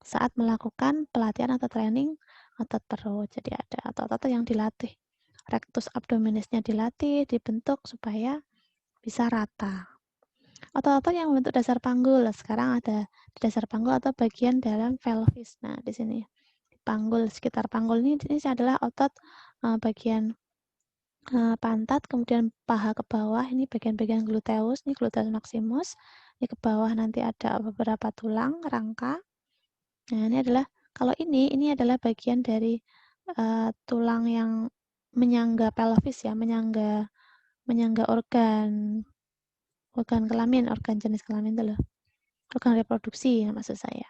saat melakukan pelatihan atau training otot perut. Jadi ada otot-otot yang dilatih. Rectus abdominisnya dilatih, dibentuk supaya bisa rata. Otot-otot yang membentuk dasar panggul. Sekarang ada di dasar panggul atau bagian dalam pelvis. Nah, di sini panggul, sekitar panggul ini adalah otot bagian pantat, kemudian paha ke bawah, ini bagian-bagian gluteus, ini gluteus maximus. Ini ke bawah nanti ada beberapa tulang, rangka. Nah, ini adalah kalau ini adalah bagian dari tulang yang menyangga pelvis ya, menyangga organ kelamin, organ jenis kelamin itu loh. Organ reproduksi ya, maksud saya.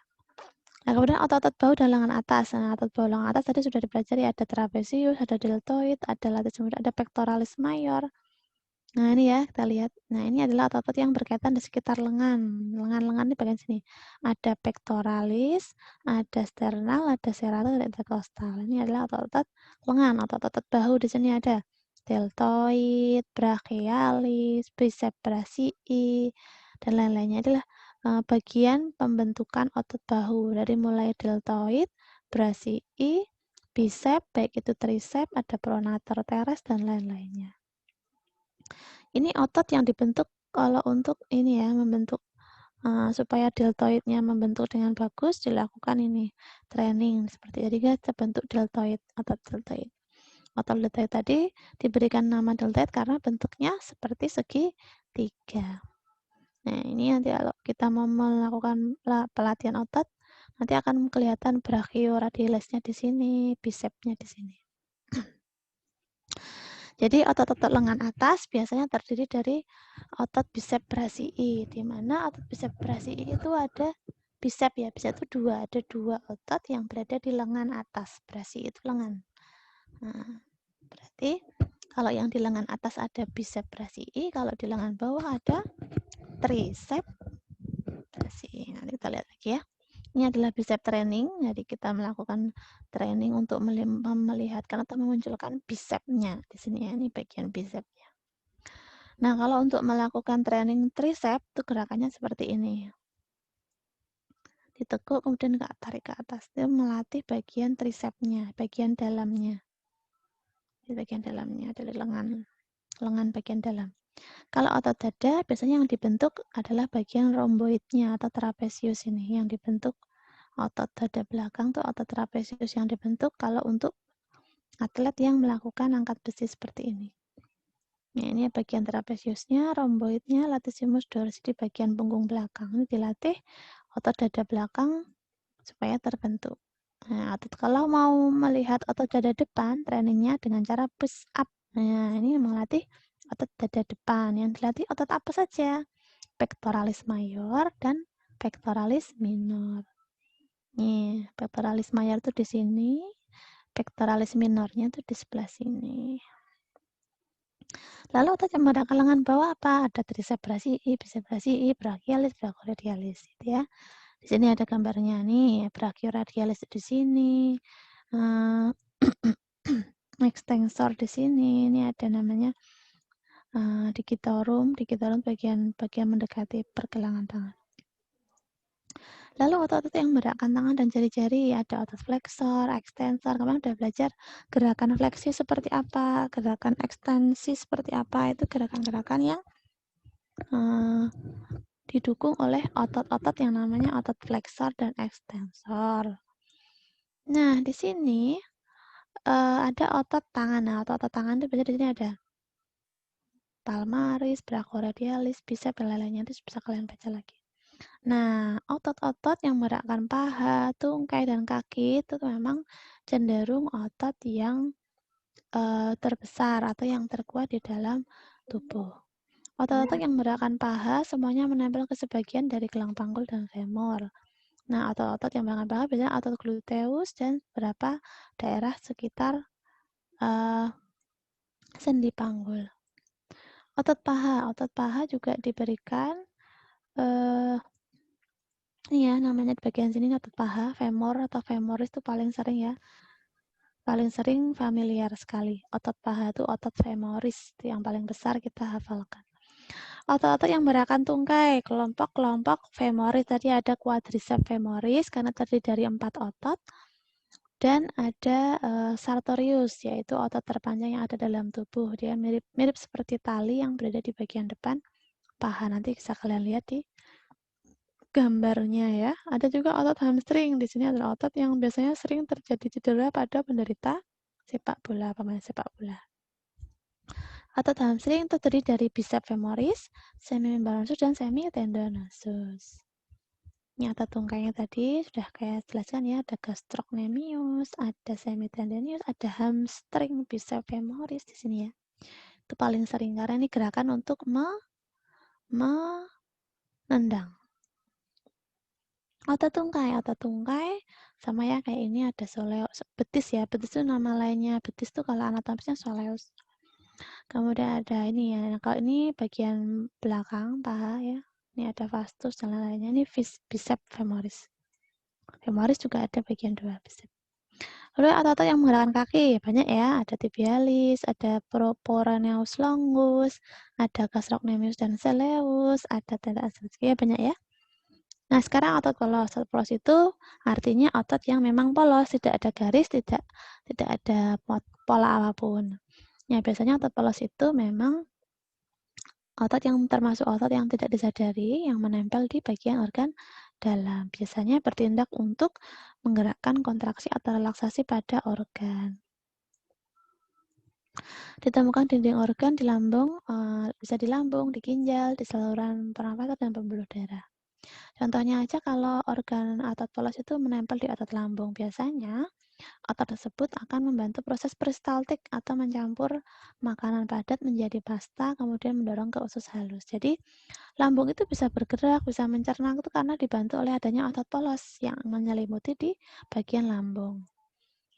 Nah, kemudian otot-otot bahu dan lengan atas. Nah, otot bahu lengan atas tadi sudah dipelajari, ada trapezius, ada deltoid, ada latissimus, ada pectoralis major. Nah, ini ya, kita lihat. Nah, ini adalah otot-otot yang berkaitan di sekitar lengan. Lengan-lengan di bagian sini. Ada pectoralis, ada sternal, ada serratus, ada intercostal. Ini adalah otot-otot lengan. Otot-otot bahu di sini ada deltoid, brachialis, biceps brachii, dan lain-lainnya. Adalah bagian pembentukan otot bahu dari mulai deltoid, brachii, bicep, baik itu tricep, ada pronator teres, dan lain-lainnya. Ini otot yang dibentuk kalau untuk ini ya, membentuk supaya deltoidnya membentuk dengan bagus, dilakukan ini training seperti tadi guys, terbentuk deltoid, otot deltoid. Otot deltoid tadi diberikan nama deltoid karena bentuknya seperti segitiga. Nah, ini nanti kalau kita mau melakukan pelatihan otot, nanti akan kelihatan brachioradialisnya di sini, bicepsnya di sini. Jadi otot-otot lengan atas biasanya terdiri dari otot bicep brachii, di mana otot bicep brachii itu ada bicep ya, bicep itu ada dua otot yang berada di lengan atas, brachii itu lengan. Nah, berarti kalau yang di lengan atas ada bicep brachii, kalau di lengan bawah ada tricep brachii. Nanti kita lihat lagi ya. Ini adalah bicep training, jadi kita melakukan training untuk melihatkan atau memunculkan bicepnya. Di sini ya, ini bagian bicepnya. Nah, kalau untuk melakukan training tricep, itu gerakannya seperti ini. Ditekuk, kemudian tarik ke atas. Itu melatih bagian tricepnya, bagian dalamnya. Di bagian dalamnya, dari lengan bagian dalam. Kalau otot dada, biasanya yang dibentuk adalah bagian rhomboidnya atau trapezius ini, yang dibentuk otot dada belakang tuh otot trapezius yang dibentuk kalau untuk atlet yang melakukan angkat besi seperti ini. Nah, ini bagian trapeziusnya, rhomboidnya, latissimus dorsi di bagian punggung belakang. Ini dilatih otot dada belakang supaya terbentuk. Nah, kalau mau melihat otot dada depan, trainingnya dengan cara push up. Nah, ini melatih otot dada depan. Yang dilatih otot apa saja? Pectoralis major dan pectoralis minor. Nih, pectoralis major tuh di sini, pectoralis minornya tuh di sebelah sini. Lalu otot yang pada lengan bawah apa? Ada tricep brachii, bicep brachii, brachialis, brachioradialis gitu ya. Di sini ada gambarnya nih, brachioradialis di sini. Extensor di sini. Ini ada namanya digitorum bagian mendekati pergelangan tangan. Lalu otot-otot yang menggerakkan tangan dan jari-jari, ada otot flexor, extensor. Kemarin udah belajar gerakan fleksi seperti apa, gerakan ekstensi seperti apa. Itu gerakan-gerakan yang didukung oleh otot-otot yang namanya otot flexor dan extensor. Nah, di sini ada otot tangan. Nah, otot-otot tangan itu biasanya di sini ada palmaris, brachioradialis, bicep, dan lain-lainnya. Itu bisa kalian baca lagi. Nah, otot-otot yang menggerakkan paha, tungkai, dan kaki itu memang cenderung otot yang terbesar atau yang terkuat di dalam tubuh. Otot-otot yang menggerakkan paha semuanya menempel ke sebagian dari gelang panggul dan femur. Nah, otot-otot yang menggerakkan paha biasanya otot gluteus dan beberapa daerah sekitar sendi panggul. Otot paha juga diberikan ini ya namanya di bagian sini otot paha, femur atau femoris itu paling sering ya. Paling sering familiar sekali. Otot paha itu otot femoris, itu yang paling besar kita hafalkan. Otot-otot yang menggerakkan tungkai, kelompok-kelompok femoris. Tadi ada quadriceps femoris karena terdiri dari 4 otot. Dan ada sartorius, yaitu otot terpanjang yang ada dalam tubuh. Dia mirip seperti tali yang berada di bagian depan paha. Nanti bisa kalian lihat di gambarnya ya. Ada juga otot hamstring. Di sini adalah otot yang biasanya sering terjadi cedera pada penderita sepak bola, pemain sepak bola. Otot hamstring terdiri dari bicep femoris, semimembranosus, dan semitendinosus. Ini otot tungkainya tadi sudah kayak jelaskan ya, ada gastrocnemius, ada semitendinius, ada hamstring, bicep femoris di sini ya. Itu paling sering karena ini gerakan untuk menendang. Otot tungkai sama ya kayak ini ada soleus, betis ya, betis itu nama lainnya, betis itu kalau anatomisnya soleus. Kemudian ada ini ya, kalau ini bagian belakang paha ya, ini ada vastus dan lain-lainnya, ini bicep femoris. Femoris juga ada bagian 2 bicep. Lalu otot-otot yang menggerakkan kaki banyak ya, ada tibialis, ada peroneus longus, ada gastrocnemius dan soleus, ada tendon ya banyak ya. Nah, sekarang otot polos. Otot polos itu artinya otot yang memang polos, tidak ada garis, tidak ada pola apapun. Ya, biasanya otot polos itu memang otot yang termasuk otot yang tidak disadari yang menempel di bagian organ dalam. Biasanya bertindak untuk menggerakkan kontraksi atau relaksasi pada organ. Ditemukan dinding organ di lambung, bisa di lambung, di ginjal, di saluran pernafasan dan pembuluh darah. Contohnya aja kalau organ otot polos itu menempel di otot lambung, biasanya otot tersebut akan membantu proses peristaltik atau mencampur makanan padat menjadi pasta, kemudian mendorong ke usus halus. Jadi lambung itu bisa bergerak, bisa mencerna itu karena dibantu oleh adanya otot polos yang menyelimuti di bagian lambung.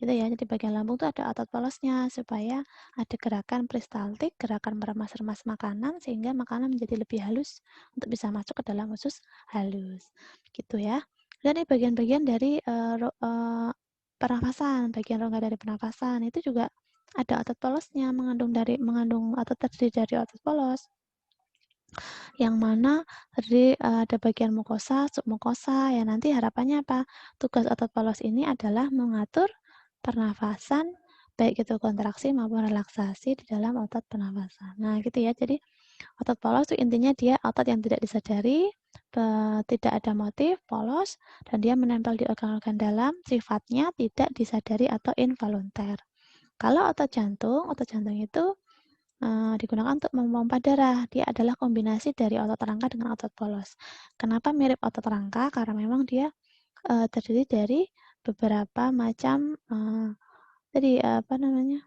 Gitu ya, jadi bagian lambung itu ada otot polosnya supaya ada gerakan peristaltik, gerakan meremas-remas makanan sehingga makanan menjadi lebih halus untuk bisa masuk ke dalam usus halus. Gitu ya. Dan ini bagian-bagian dari pernafasan, bagian rongga dari pernafasan itu juga ada otot polosnya, mengandung otot terdiri dari otot polos. Yang mana terdiri ada bagian mukosa, submukosa, ya nanti harapannya apa? Tugas otot polos ini adalah mengatur pernafasan, baik itu kontraksi maupun relaksasi di dalam otot pernafasan. Nah, gitu ya. Jadi, otot polos itu intinya dia otot yang tidak disadari, tidak ada motif, polos, dan dia menempel di organ-organ dalam, sifatnya tidak disadari atau involunter. Kalau otot jantung itu digunakan untuk memompa darah. Dia adalah kombinasi dari otot rangka dengan otot polos. Kenapa mirip otot rangka? Karena memang dia terdiri dari beberapa macam tadi apa namanya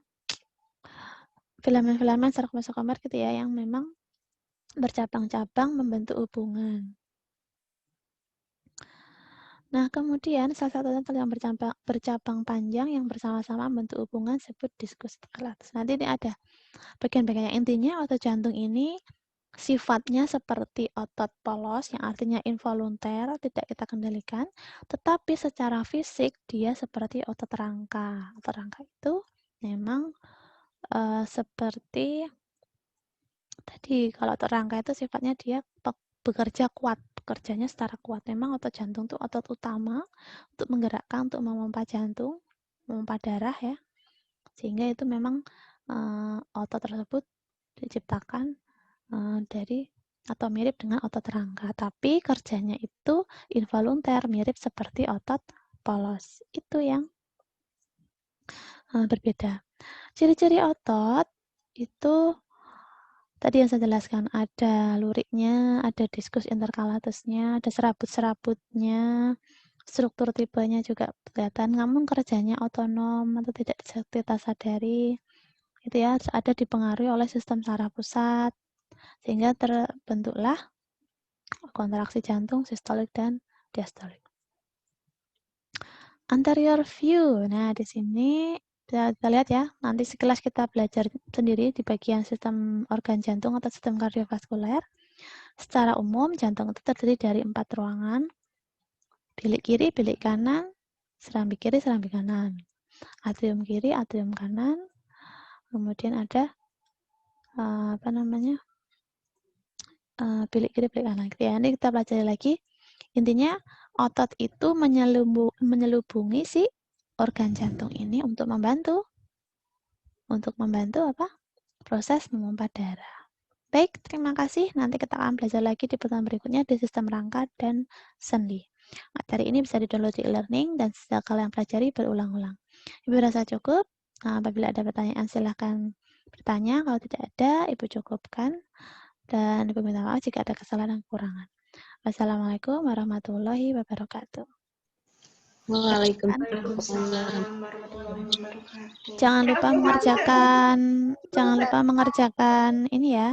filamen-filamen sarkomer-sarkomer gitu ya yang memang bercabang-cabang membentuk hubungan. Nah, kemudian salah satu otot yang bercabang panjang yang bersama-sama membentuk hubungan disebut diskus terlatus. Nanti ini ada bagian-bagian yang intinya otot jantung ini sifatnya seperti otot polos yang artinya involunter, tidak kita kendalikan, tetapi secara fisik dia seperti otot rangka. Otot rangka itu memang seperti tadi kalau otot rangka itu sifatnya dia bekerja kuat, bekerjanya secara kuat. Memang otot jantung itu otot utama untuk menggerakkan, untuk memompa jantung, memompa darah ya. Sehingga itu memang otot tersebut diciptakan dari atau mirip dengan otot rangka, tapi kerjanya itu involunter, mirip seperti otot polos. Itu yang berbeda. Ciri-ciri otot itu tadi yang saya jelaskan, ada luriknya, ada diskus intercalatusnya, ada serabut-serabutnya, struktur tipenya juga kelihatan, namun kerjanya otonom atau tidak kita sadari, itu ya, ada dipengaruhi oleh sistem saraf pusat, sehingga terbentuklah kontraksi jantung, sistolik dan diastolik. Anterior view, nah di sini kita lihat ya, nanti sekelas kita belajar sendiri di bagian sistem organ jantung atau sistem kardiovaskuler. Secara umum, jantung itu terdiri dari 4 ruangan, bilik kiri, bilik kanan, serambi kiri, serambi kanan, atrium kiri, atrium kanan, kemudian ada bilik kiri, bilik kanan. Ya, ini kita pelajari lagi. Intinya, otot itu menyelubungi si organ jantung ini untuk membantu apa? Proses memompa darah. Baik, terima kasih. Nanti kita akan belajar lagi di pertemuan berikutnya di sistem rangka dan sendi. Materi ini bisa di-download di e-learning dan setiap kalian pelajari berulang-ulang. Ibu rasa cukup. Apabila ada pertanyaan silahkan bertanya. Kalau tidak ada, Ibu cukupkan. Dan Ibu minta maaf jika ada kesalahan dan kekurangan. Wassalamualaikum warahmatullahi wabarakatuh. Waalaikumsalam warahmatullahi wabarakatuh. Jangan lupa mengerjakan ini ya.